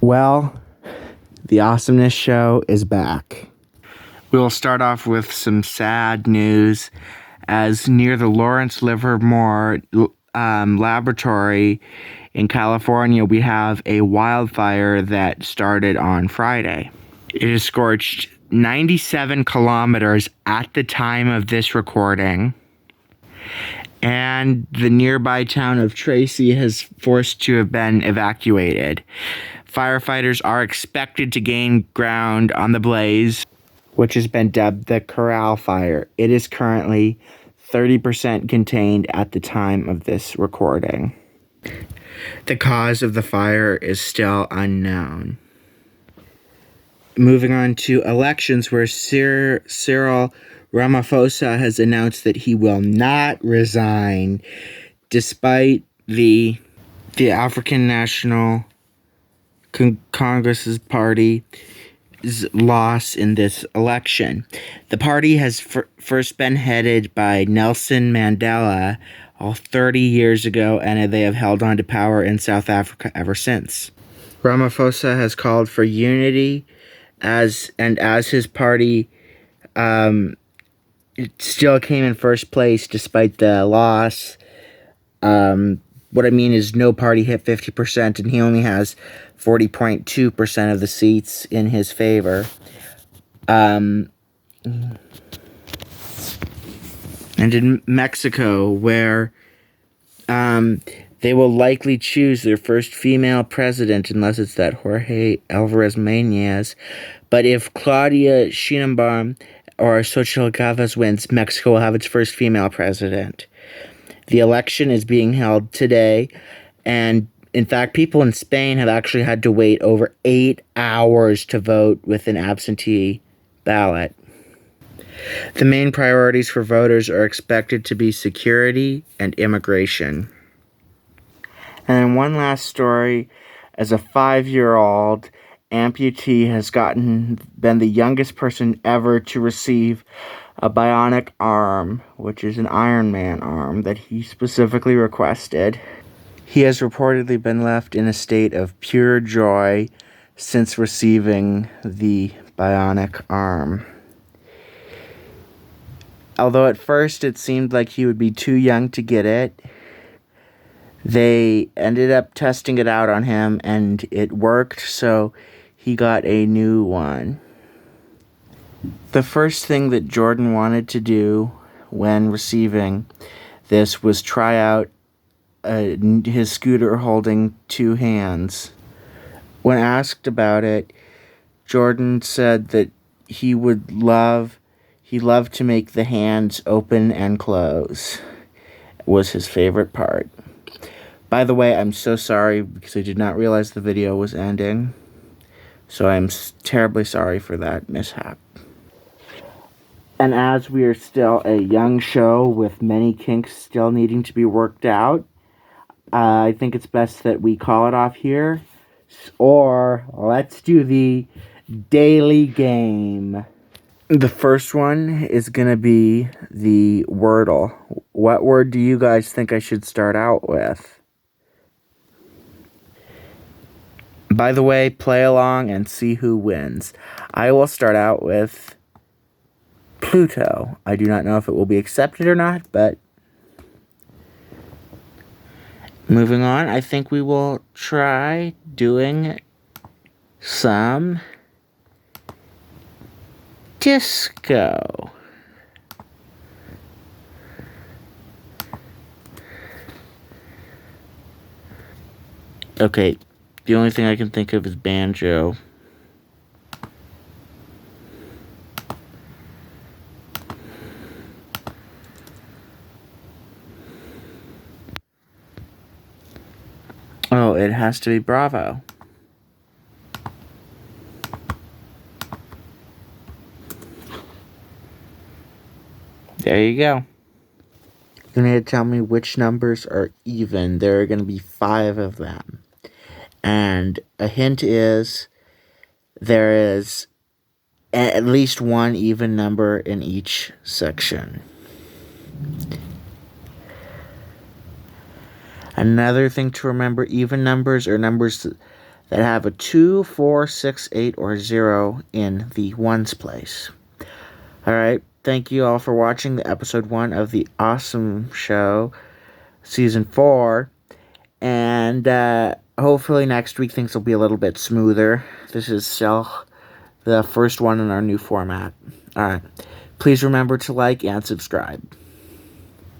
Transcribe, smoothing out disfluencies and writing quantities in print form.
Well, the Awesomeness Show is back. We will start off with some sad news, as near the Lawrence Livermore laboratory in California, we have a wildfire that started on Friday. It has scorched 97 kilometers at the time of this recording, and the nearby town of Tracy has forced to have been evacuated. Firefighters are expected to gain ground on the blaze, which has been dubbed the Corral Fire. It is currently 30% contained at the time of this recording. The cause of the fire is still unknown. Moving on to elections, where Cyril Ramaphosa has announced that he will not resign despite the African National Congress's party's loss in this election. The party has first been headed by Nelson Mandela 30 years ago, and they have held on to power in South Africa ever since. Ramaphosa has called for unity as his party it still came in first place despite the loss. What I mean is no party hit 50%, and he only has 40.2% of the seats in his favor. And in Mexico, where they will likely choose their first female president, unless it's that Jorge Alvarez Mañez. But if Claudia Sheinbaum or Xochitl Gálvez wins, Mexico will have its first female president. The election is being held today, and in fact, people in Spain have actually had to wait over 8 hours to vote with an absentee ballot. The main priorities for voters are expected to be security and immigration. And then one last story, as a 5-year-old amputee has been the youngest person ever to receive a bionic arm, which is an Iron Man arm that he specifically requested. He has reportedly been left in a state of pure joy since receiving the bionic arm. Although at first it seemed like he would be too young to get it, they ended up testing it out on him and it worked, so he got a new one. The first thing that Jordan wanted to do when receiving this was try out his scooter holding 2 hands. When asked about it, Jordan said that he loved to make the hands open and close. It was his favorite part. By the way, I'm so sorry because I did not realize the video was ending. So I'm terribly sorry for that mishap. And as we are still a young show with many kinks still needing to be worked out, I think it's best that we call it off here. Or let's do the daily game. The first one is going to be the Wordle. What word do you guys think I should start out with? By the way, play along and see who wins. I will start out with Pluto. I do not know if it will be accepted or not, but moving on, I think we will try doing some disco. Okay, the only thing I can think of is banjo. Oh, it has to be Bravo. There you go. You need to tell me which numbers are even. There are going to be 5 of them. And a hint is there is at least one even number in each section. Another thing to remember, even numbers are numbers that have a 2, 4, 6, 8, or 0 in the ones place. Alright, thank you all for watching the episode 1 of the Awesome Show, season 4, and hopefully next week things will be a little bit smoother. This is still the first one in our new format. Alright, please remember to like and subscribe.